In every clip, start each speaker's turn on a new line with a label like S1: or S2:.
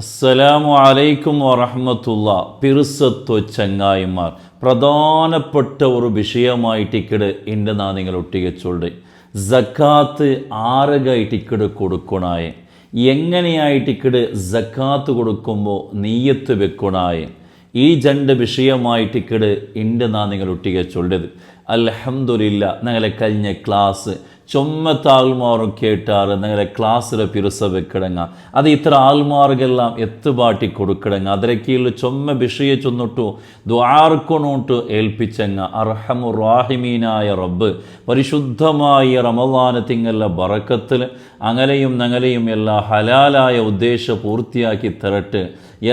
S1: അസ്സലാമു അലൈക്കും വറഹ്മത്തുള്ളാ. പിറുസത്വ ചങ്ങായിമാർ പ്രധാനപ്പെട്ട ഒരു വിഷയമായിട്ടിക്കട് എൻ്റെ നിങ്ങൾ ഒട്ടികച്ചുണ്ട്. സക്കാത്ത് ആരകായിട്ടിക്കട് കൊടുക്കണായ, എങ്ങനെയായിട്ടിക്കട് സക്കാത്ത് കൊടുക്കുമ്പോൾ നീയത്ത് വെക്കണായ, ഈ രണ്ട് വിഷയമായിട്ടിക്കട് എൻ്റെ നിങ്ങൾ ഒട്ടികച്ചുള്ളത്. അൽഹംദുലില്ലാ, ഞങ്ങളെ കഴിഞ്ഞ ക്ലാസ് ചൊമ്മത്ത ആൾമാറും കേട്ടാറ് ഞങ്ങളെ ക്ലാസ്സിലെ പിറുസ വെക്കിടങ്ങ അത് ഇത്ര ആൾമാർക്കെല്ലാം എത്തുപാട്ടി കൊടുക്കിടങ്ങ അതിലെ കീഴിൽ ചൊമ്മ വിഷയ ചൊന്നിട്ടു ദ്വാർക്കൊണോട്ട് ഏൽപ്പിച്ചങ്ങ അർഹമുറാഹിമീനായ റബ്ബ് പരിശുദ്ധമായ റമളാന് തിങ്ങല്ല ബറക്കത്തിൽ അങ്ങനെയും ഞങ്ങളെയും എല്ലാ ഹലാലായ ഉദ്ദേശം പൂർത്തിയാക്കി തരട്ട്,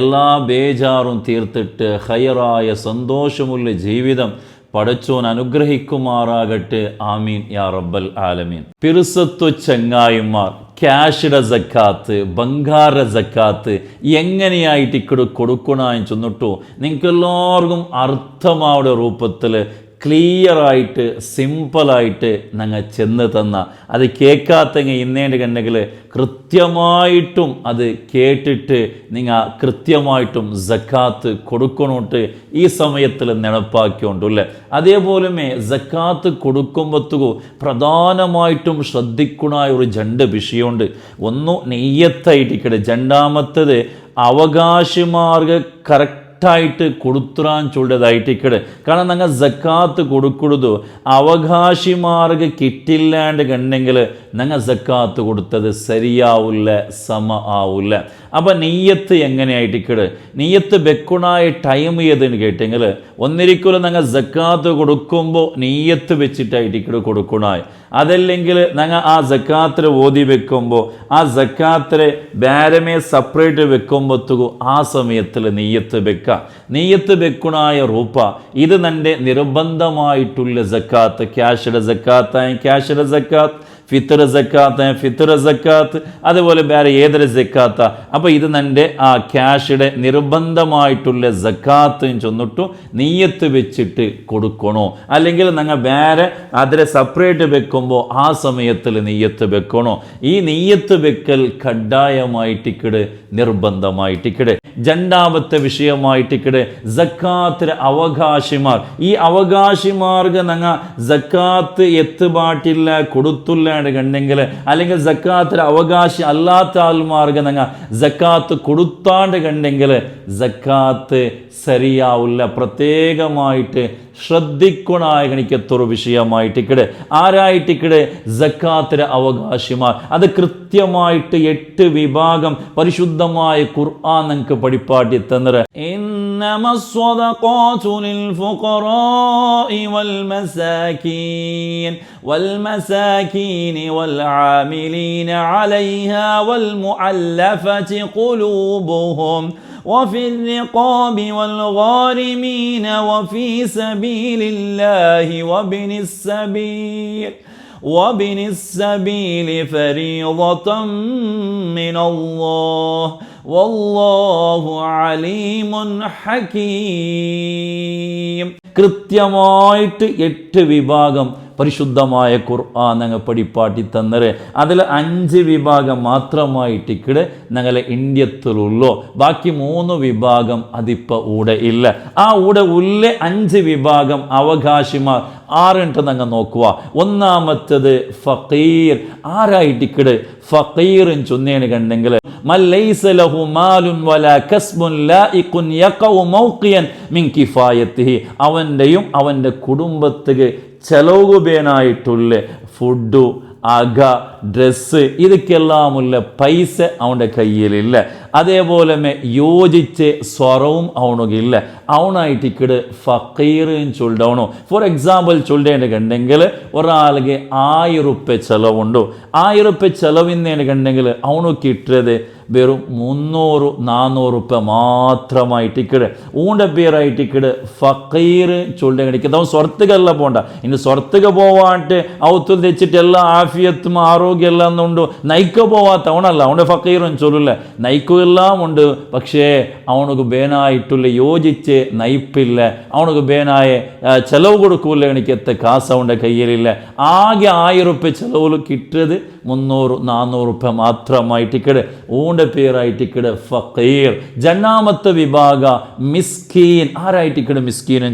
S1: എല്ലാ ബേജാറും തീർത്തിട്ട് ഹൈറായ സന്തോഷമുള്ള ജീവിതം പടച്ചോൻ അനുഗ്രഹിക്കുമാറാകട്ടെ. ആമീൻ യാ റബ്ബൽ ആലമീൻ. പിറുസത്വ ചങ്ങായിമാർ ക്യാഷിടെ സക്കാത്ത്, ബംഗാര സക്കാത്ത് എങ്ങനെയായിട്ട് ഇക്കട് കൊടുക്കണമെന്ന് ചെന്നിട്ടു നിങ്ങൾക്ക് എല്ലാവർക്കും അർത്ഥമാവുന്ന രൂപത്തിൽ ക്ലിയറായിട്ട് സിമ്പിളായിട്ട് ഞങ്ങൾ ചെന്ന് തന്ന അത് കേൾക്കാത്തങ്ങ ഇന്നേൻ്റെ കണ്ടെങ്കിൽ കൃത്യമായിട്ടും അത് കേട്ടിട്ട് നിങ്ങൾ കൃത്യമായിട്ടും സക്കാത്ത് കൊടുക്കണോട്ട് ഈ സമയത്തിൽ നടപ്പാക്കിയോണ്ടല്ലേ. അതേപോലെ സക്കാത്ത് കൊടുക്കുമ്പോഴത്തേക്കും പ്രധാനമായിട്ടും ശ്രദ്ധിക്കണായ ഒരു രണ്ട് വിഷയമുണ്ട്. ഒന്ന് നെയ്യത്തായിട്ടിക്കട്ടെ, രണ്ടാമത്തത് അവകാശമാർഗ കറക്റ്റായിട്ട് കൊടുത്തുറാൻ ചൊല്ലതായിട്ടിക്കട്. കാരണം ഞങ്ങൾ സക്കാത്ത് കൊടുക്കരുത് അവകാശിമാർക്ക് കിട്ടില്ലാണ്ട് കണ്ടെങ്കിൽ ഞങ്ങൾ സക്കാത്ത് കൊടുത്തത് ശരിയാവില്ല, സമ ആവില്ല. അപ്പം നെയ്യത്ത് എങ്ങനെയായിട്ടിക്കട്, നെയ്യത്ത് വെക്കുണായ ടൈം ഏതെന്ന് കേട്ടെങ്കിൽ ഒന്നിരിക്കലും ഞങ്ങൾ സക്കാത്ത് കൊടുക്കുമ്പോൾ നെയ്യത്ത് വെച്ചിട്ടായിട്ടിക്കട് കൊടുക്കണായി. അതല്ലെങ്കിൽ ഞങ്ങൾ ആ സക്കാത്തിൽ ഓതി വെക്കുമ്പോൾ ആ സക്കാത്തിൽ വേരമേ സെപ്പറേറ്റ് വെക്കുമ്പോഴത്തേക്കും ആ സമയത്തിൽ നെയ്യത്ത് വെക്കുക. നെയ്യത്ത് വെക്കുണായ റൂപ്പ ഇത് എൻ്റെ നിർബന്ധമായിട്ടുള്ള സക്കാത്ത്. ക്യാഷിടെ സക്കാത്തായ ക്യാഷിടെ സക്കാത്ത്, ഫിത്തർ സക്കാത്ത് ഫിത്തർ സക്കാത്ത്, അതുപോലെ വേറെ ഏതൊരു സക്കാത്ത. അപ്പോൾ ഇത് എൻ്റെ ആ ക്യാഷിടെ നിർബന്ധമായിട്ടുള്ള സക്കാത്ത് ചെന്നിട്ടു നെയ്യത്ത് വെച്ചിട്ട് കൊടുക്കണോ, അല്ലെങ്കിൽ ഞങ്ങൾ വേറെ അതിനെ സെപ്പറേറ്റ് വെക്കുമ്പോൾ ആ സമയത്തിൽ നെയ്യത്ത് വെക്കണോ. ഈ നെയ്യത്ത് വെക്കൽ കഡായമായിട്ടിക്കട്, നിർബന്ധമായിട്ടിക്കട്. രണ്ടാമത്തെ വിഷയമായിട്ടിക്കട് സക്കാത്തിലെ അവകാശിമാർ. ഈ അവകാശിമാർക്ക് ഞങ്ങൾ സക്കാത്ത് എത്തുപാട്ടില്ല കൊടുത്തില്ല കണ്ടെങ്കിൽ, അല്ലെങ്കിൽ സക്കാത്തിൽ അവകാശി അല്ലാത്ത ആൾമാർക്ക് ഞങ്ങൾ സക്കാത്ത് കൊടുത്താണ്ട് കണ്ടെങ്കിൽ സക്കാത്ത് ശരിയാവില്ല. പ്രത്യേകമായിട്ട് ശ്രദ്ധിക്കണായ കണിക്കത്തൊരു വിഷയമായിട്ടിക്കട്. ആരായിട്ടിക്കട്? സക്കാത്തിലെ അവകാശിമാർ. അത് കൃത്യമായിട്ട് 8 വിഭാഗം പരിശുദ്ധമായ ഖുർആൻ നിങ്ങൾക്ക് പഠിപ്പാട്ടി തന്നത്. ഇന്നമസ്സദഖാതു ലിൽഫുഖറാഇ വൽമസാകീൻ വൽമസാകീനി വൽആമിലീന അലൈഹാ വൽമുഅല്ലഫതി ഖുലൂബുഹും وفي الرقاب والغارمين وفي سبيل الله وابن السبيل فريضة من الله والله عليم حكيم. കൃത്യമായിട്ട് 8 വിഭാഗം പരിശുദ്ധമായ ഖുർആൻ ഞങ്ങൾ പഠിപ്പാട്ടി തന്നര്. അതിൽ 5 വിഭാഗം മാത്രമായിട്ടിക്കട് ഞങ്ങളെ ഇന്ത്യത്തിലുള്ളൂ. ബാക്കി 3 വിഭാഗം അതിപ്പോൾ ഊടെ ഇല്ല. ആ ഊടെ ഉള്ള 5 വിഭാഗം അവകാശിമാർ ആറുണ്ട് ഞങ്ങൾ നോക്കുക. ഒന്നാമത്തത് ഫഖീർ. ആരായിട്ടിക്കട് ഫഖീർ ചൊന്നേന് കണ്ടെങ്കിൽ മല്ലൈസ ലഹു മാലുൻ വലാ കസ്ബുൻ ലായിഖുൻ യഖഉ മൗഖിയൻ മിൻ കിഫായത്തിഹി. അവൻ്റെയും അവൻ്റെ കുടുംബത്തിന് ചെലവുബേനായിട്ടുള്ള ഫുഡു, അക, ഡ്രസ്സ് ഇതൊക്കെല്ലാമുള്ള പൈസ അവൻ്റെ കയ്യിലില്ല. അതേപോലെ യോജിച്ച് സ്വറവും അവനുകില്ല. അവനായിട്ടിക്കട് ഫക്കീറിന് ചൊല്ലണോ. ഫോർ എക്സാമ്പിൾ ചൊല്ലേണ്ട കണ്ടെങ്കിൽ ഒരാൾക്ക് 1000 റുപ്യ ചെലവുണ്ടോ. 1000 റുപ്യ ചെലവിന്നേന് കണ്ടെങ്കിൽ അവന് കിട്ടുന്നത് വെറും 300-400 റുപ്യ മാത്രമായിട്ടിക്കട്. ഊണ്ട പേരായിട്ടിക്കട് ഫക്കീർ ചൊല്ലേണ്ട കണിക്കുന്നത്. അവൻ സ്വർത്തുകല്ല പോണ്ട. ഇനി സ്വർത്തുക പോവാട്ട് ഔത്തു തെച്ചിട്ട് എല്ലാ ആഫിയത്തും ആരോഗ്യം എല്ലാം ഉണ്ടോ നയിക്ക പോവാത്ത അവനല്ല. അവൻ്റെ ഫക്കീറും ചൊല്ലില്ല. നയിക്കുകയെല്ലാം ഉണ്ട്, പക്ഷേ അവനക്ക് ബേനായിട്ടുള്ള യോജിച്ച് നയിപ്പില്ല. അവനക്ക് ബേനായ ചെലവ് കൊടുക്കൂല. എനിക്കത്തെ കാശ് അവൻ്റെ കയ്യിലില്ല. ആകെ 1000 റുപ്യ ചെലവിൽ കിട്ടിയത് 300-400 മാത്രമായിട്ടിക്കട് ഊണ്ട പേരായിട്ടിക്കട് ഫക്കീർ. ജന്നാമത്തെ വിഭാഗ മിസ്കീൻ. ആരായിട്ടിക്കട് മിസ്കീനൻ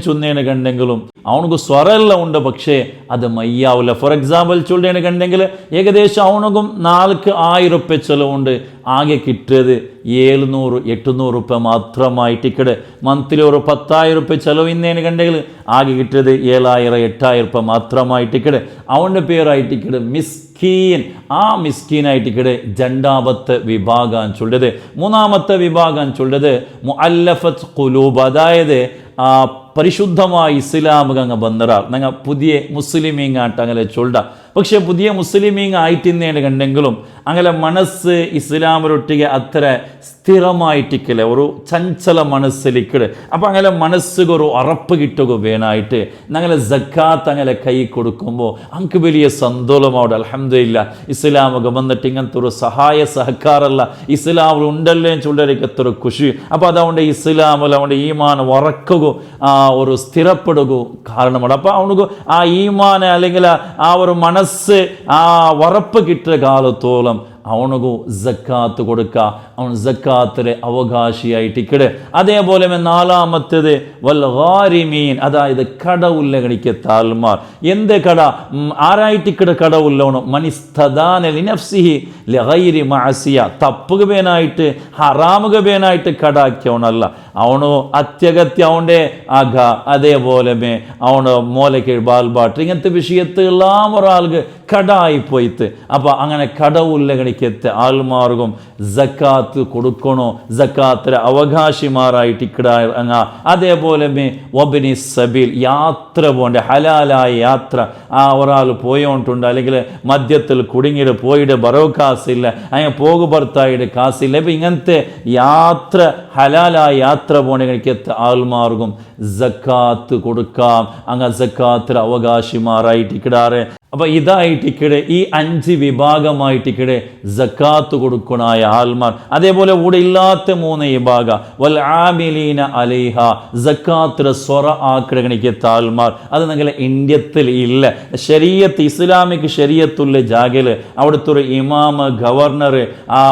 S1: ചൊന്നേന് കണ്ടെങ്കിലും അവനക്ക് സ്വരെല്ലാം ഉണ്ട്, പക്ഷേ അത് മയ്യാവില്ല. ഫോർ എക്സാമ്പിൾ ചൊല്ലേന് കണ്ടെങ്കിൽ ഏകദേശം അവനക്കും 4,000 റുപ്യ ചെലവുണ്ട്. ആകെ കിട്ടിയത് 700-800 റുപ്യ മാത്രമായിട്ടിക്കട്. മന്ത്ലി ഒരു 10,000 റുപ്യ ചെലവിന്നേന് കണ്ടെങ്കിൽ ആകെ കിട്ടിയത് 7,000-8,000 റുപ്യ മാത്രമായിട്ടിക്കട്. അവൻ്റെ പേരായിട്ടിക്കട് മിസ്കീൻ. ആ മിസ്കീനായിട്ടിക്കട് രണ്ടാമത്തെ വിഭാഗം ചൊല്ലത്. മൂന്നാമത്തെ വിഭാഗം ചൊല്ലത് മുഅല്ലഫത്ത് ഖുലൂബ്. അതായത് പരിശുദ്ധമായ ഇസ്ലാമുക അങ്ങ് ബന്ധറാർ ഞങ്ങൾ പുതിയ മുസ്ലിമീങ്ങാട്ട് അങ്ങനെ ചൊല്ല. പക്ഷെ പുതിയ മുസ്ലിമീങ് ആയിട്ടിന്നേന് കണ്ടെങ്കിലും അങ്ങനെ മനസ്സ് ഇസ്ലാമിലൊട്ടിಗೆ അത്ര സ്ഥിരമായിട്ടിക്കലെ ഒരു ചഞ്ചല മനസ്സിലിക്കട്. അപ്പം അങ്ങനെ മനസ്സുക ഒരു ഉറപ്പ് കിട്ടുക വേണമായിട്ട് ഞങ്ങളെ സക്കാത്ത് അങ്ങനെ കൈ കൊടുക്കുമ്പോൾ അങ്ക് വലിയ സന്തോഷമാവും. അൽഹംദുലില്ലാ ഇസ്ലാമൊക്കെ വന്നിട്ട് ഇങ്ങനത്തെ ഒരു സഹായ സഹകാരമല്ല ഇസ്ലാമിൽ ഉണ്ടല്ലേ ചൊല്ലരിക്ക് എത്ര ഖുഷി. അപ്പോൾ അതുകൊണ്ട് ഇസ്ലാമിൽ അവൻ്റെ ഈമാൻ ഉറക്കുക ഒരു സ്ഥിരപ്പെടുക കാരണമാണ്. അപ്പോൾ അവനക്ക് ആ ഈമാൻ അല്ലെങ്കിൽ ആ ഒരു മനസ്സ് ആ ഉറപ്പ് കിട്ടിയ കാലത്തോളം അവനക്ക് സക്കാത്ത് കൊടുക്കുക. അവൻ സക്കാത്തിലെ അവകാശിയായിട്ടിക്കട്. അതേപോലെ നാലാമത്തേത് വൽ ഗാരിമീൻ. അതായത് കടവുല്ലകണിക്ക് താൽമാർ. എന്ത് കട ആരായിട്ടിക്കട് കടവുല്ലവണോ മനിസ്തദാന ലിനഫ്സിഹി ലഗൈരി മഅസിയ. തപ്പുക വേനായിട്ട് ഹറാമുക വേനായിട്ട് കടാക്കിയവനല്ല. അവനോ അത്യഗത്യ അവൻ്റെ അഘ അതേപോലെ അവന് മോലക്ക് ബാൽബാട്ട് ഇങ്ങനത്തെ വിഷയത്തെല്ലാം ഒരാൾക്ക് കടായി പോയിട്ട്. അപ്പം അങ്ങനെ കടവുല്ലകണിക്കത്തെ ആൾമാർഗം സക്കാത്ത് കൊടുക്കണോ, സക്കാത്തിലെ അവകാശിമാരായിട്ട് ഇക്കട. അതേപോലെ വബിനി സബീൽ യാത്ര പോകേണ്ട ഹലാലായ യാത്ര. ഒരാൾ പോയോണ്ടുണ്ട് അല്ലെങ്കിൽ മദ്യത്തിൽ കുടുങ്ങിയിട്ട് പോയിട്ട് ബറോ കാസില്ല, അങ്ങനെ പോകു ഭർത്തായിട്ട് കാസില്ല. ഇപ്പം ഇങ്ങനത്തെ യാത്ര ഹലാലായ യാത്ര പോകണമെങ്കിൽ ആൾമാർഗം സക്കാത്ത് കൊടുക്കാം. അങ്ങനെ സക്കാത്തിലെ അവകാശിമാരായിട്ട് ഇക്കിടാറ്. അപ്പം ഇതായിട്ടിക്കടെ ഈ 5 വിഭാഗമായിട്ടിക്കടെ സക്കാത്ത് കൊടുക്കണായ ആൽമാർ. അതേപോലെ ഇവിടെ ഇല്ലാത്ത 3 വിഭാഗ വൽ ആമിലീന അലൈഹ സക്കാത്തിലെ സ്വറ ആക്കിടകണിക്ക് താൽമാർ. അത് നിങ്ങളെ ഇന്ത്യത്തിൽ ഇല്ല. ശരീഅത്ത് ഇസ്ലാമിക് ശരീഅത്തുള്ള ജാഗല് അവിടുത്തെ ഒരു ഇമാമ ഗവർണർ ആ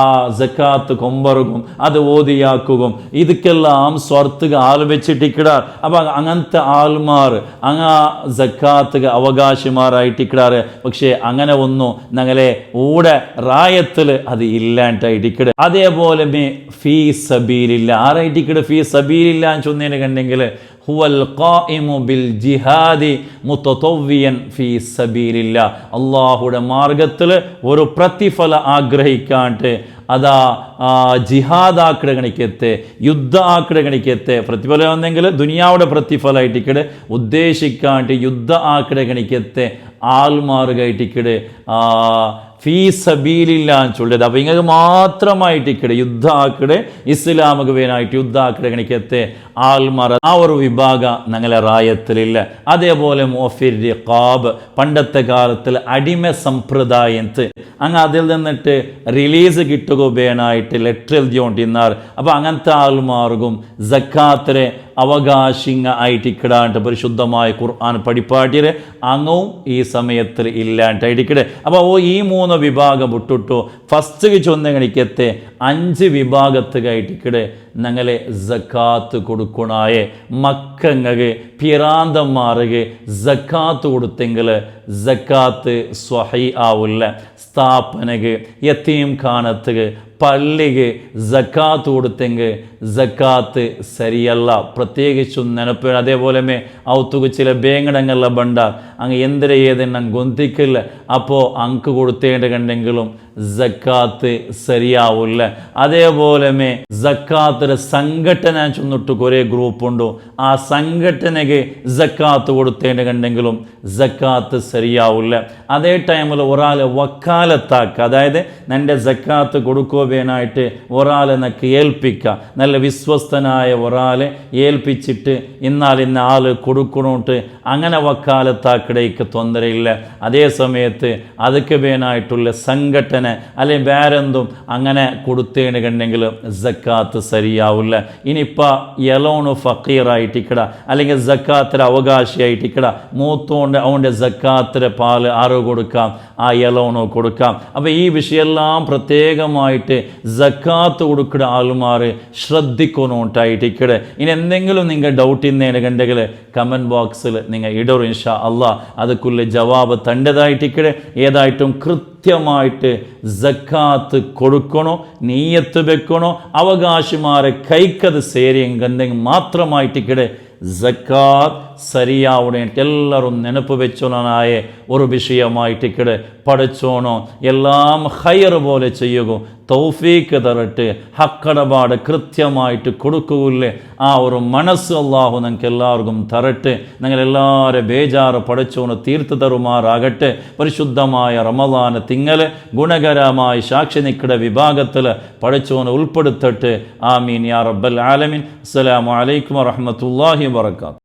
S1: സക്കാത്ത് കൊമ്പറുകും അത് ഓതിയാക്കുകയും ഇതൊക്കെല്ലാം സ്വർത്തുക ആൾ വെച്ചിട്ടിക്കിടാർ. അപ്പം അങ്ങനത്തെ ആൽമാർ സക്കാത്തുക അവകാശിമാരായിട്ടിക്കിടാർ. പക്ഷേ അങ്ങനെ ഒന്നും ഞങ്ങളെ ഊടെ റായത്തിൽ അത് ഇല്ലാണ്ടായിട്ടിക്കട്. അതേപോലെ ഫീ സബീലില്ല. ആരായിട്ടിക്കട് ഫീ സബീലില്ല എന്ന് ചൊന്നേന് കണ്ടെങ്കിൽ ഹുവൽ ഖായിമു ബിൽ ജിഹാദി മുതതവ്വിയൻ ഫീ സബീലില്ല. അള്ളാഹുടെ മാർഗത്തിൽ ഒരു പ്രതിഫല ആഗ്രഹിക്കാണ്ട് അതാ ജിഹാദ് ആക്കിടകണിക്കത്തെ യുദ്ധ ആക്കിടകണിക്കത്തെ പ്രതിഫലം വന്നെങ്കിൽ ദുനിയാവുടെ പ്രതിഫലമായിട്ടിക്കട് ഉദ്ദേശിക്കാണ്ട് യുദ്ധ ആക്കിടകണിക്കത്തെ ആൾമാർഗായിട്ടിക്കട് ഫീ സബീലില്ല എന്ന് ചൊല്ലത്. അപ്പം ഇങ്ങനെ മാത്രമായിട്ടിക്കടെ യുദ്ധ ആക്കിടെ ഇസ്ലാമക്ക് വേനായിട്ട് യുദ്ധ ആക്കിടകണിക്കത്തെ ആൾമാർ ആ ഒരു വിഭാഗ ഞങ്ങളെ റായത്തിലില്ല. അതേപോലെ മോഫിർ റിഖാബ് പണ്ടത്തെ കാലത്തിൽ അടിമ സമ്പ്രദായത്ത് അങ്ങ് അതിൽ നിന്നിട്ട് റിലീസ് കിട്ടുക വേനായിട്ട് ലെറ്റർ എഴുതിയോണ്ടിരുന്നാർ. അപ്പം അങ്ങനത്തെ ആൾമാർക്കും സക്കാത്തിലെ അവകാശിങ്ങ ആയിട്ടിക്കിടാണ്ട് പരിശുദ്ധമായ ഖുർആൻ പഠിപ്പാട്ടിരെ അങ്ങവും ഈ സമയത്തിൽ ഇല്ലാണ്ടായിട്ടിക്കടെ. അപ്പോൾ ഈ 3 വിഭാഗം വിട്ടിട്ടു ഫസ്റ്റ് ചൊന്നകണിക്കത്തെ 5 വിഭാഗത്തുകായിട്ടിക്കടെ ഞങ്ങളെ സക്കാത്ത് കൊടുക്കണായേ മക്കങ്ങക്ക് പിറാന്തന്മാർക്ക് സക്കാത്ത് കൊടുത്തെങ്കിൽ സക്കാത്ത് സ്വഹി ആവില്ല. സ്ഥാപനക്ക് യത്തീം ഖാനത്തുക്ക് പള്ളിക്ക് സക്കാത്ത് കൊടുത്തെങ്കിൽ സക്കാത്ത് ശരിയല്ല. പ്രത്യേകിച്ചും നെനപ്പ്. അതേപോലെ ഔത്തുക്ക് ചില ബേങ്ങടങ്ങളിലെ ബണ്ടാർ അങ്ങ് എന്തിര ഏതെണ്ണം ഗൊന്തിക്കില്ല. അപ്പോൾ അങ്ക് കൊടുത്തേണ്ട കണ്ടെങ്കിലും സക്കാത്ത് ശരിയാവില്ല. അതേപോലെ സക്കാത്തിൻ്റെ സംഘടന ചെന്നിട്ട് കുറേ ഗ്രൂപ്പുണ്ടോ ആ സംഘടനയ്ക്ക് സക്കാത്ത് കൊടുത്തേണ്ട കണ്ടെങ്കിലും സക്കാത്ത് ശരിയാവില്ല. അതേ ടൈമിൽ ഒരാൾ വക്കാലത്താക്കുക, അതായത് നിൻ്റെ സക്കാത്ത് കൊടുക്കുക കൊടുക്കുവേനായിട്ട് ഒരാളെ നക്ക് ഏൽപ്പിക്കുക, നല്ല വിശ്വസ്തനായ ഒരാളെ ഏൽപ്പിച്ചിട്ട് ഇന്ന ആൾ കൊടുക്കണോട്ട് അങ്ങനെ വക്കാലത്താക്കിടയ്ക്ക് തൊന്തരയില്ല. അതേ സമയത്ത് അതൊക്കെ വേനായിട്ടുള്ള സംഘടന അല്ലെങ്കിൽ വേറെന്തും അങ്ങനെ കൊടുത്തേണ് കണ്ടെങ്കിൽ സക്കാത്ത് ശരിയാവില്ല. ഇനിയിപ്പോൾ എലോണ് ഫക്കീറായിട്ടിക്കട അല്ലെങ്കിൽ സക്കാത്തിൻ്റെ അവകാശിയായിട്ടിക്കട മൂത്തോണ്ട് അവൻ്റെ സക്കാത്തിൻ്റെ പാല് ആരോ കൊടുക്കാം, ആ എലോണോ കൊടുക്കാം. അപ്പോൾ ഈ വിഷയമെല്ലാം പ്രത്യേകമായിട്ട് സക്കാത്ത് കൊടുക്കുന്ന ആൾമാർ ശ്രദ്ധിക്കണോട്ടായിട്ടിക്കടെ. ഇനി എന്തെങ്കിലും നിങ്ങൾ ഡൗട്ട് ഇന്നേന് കണ്ടെങ്കിൽ കമൻറ്റ് ബോക്സിൽ നിങ്ങൾ ഇടർ, ഇൻഷാ അള്ളാഹ് അതുക്കുള്ള ജവാബ് തൻ്റെതായിട്ടിക്കടെ. ഏതായിട്ടും കൃത്യമായിട്ട് സക്കാത്ത് കൊടുക്കണോ, നീയത്ത് വെക്കണോ, അവകാശിമാരെ കൈക്കത് സേരിയെങ്കിൽ മാത്രമായിട്ടിക്കടെ സക്കാത്ത് സരിയാവണേ. എല്ലാവരും നെനപ്പ് വെച്ചോനായ ഒരു വിഷയമായിട്ടിക്കടെ പഠിച്ചോണോ എല്ലാം ഹയർ പോലെ ചെയ്യുക, തൗഫീക്ക് തരട്ടെ. ഹക്കടപാട് കൃത്യമായിട്ട് കൊടുക്കുകയില്ലേ, ആ ഒരു മനസ്സ് അള്ളാഹു നിങ്ങൾക്ക് എല്ലാവർക്കും തരട്ടെ. നിങ്ങളെല്ലാവരും ബേജാറ് പഠിച്ചോന് തീർത്ത് തരുമാറാകട്ടെ. പരിശുദ്ധമായ റമദാന് തിങ്ങല് ഗുണകരമായി സാക്ഷി നിൽക്കുന്ന വിഭാഗത്തിൽ പഠിച്ചോന് ഉൾപ്പെടുത്തട്ടെ. ആമീൻ യാ റബ്ബൽ ആലമീൻ. അസ്സലാമു അലൈക്കും വറഹ്മത്തുള്ളാഹി വബറകാതുഹു.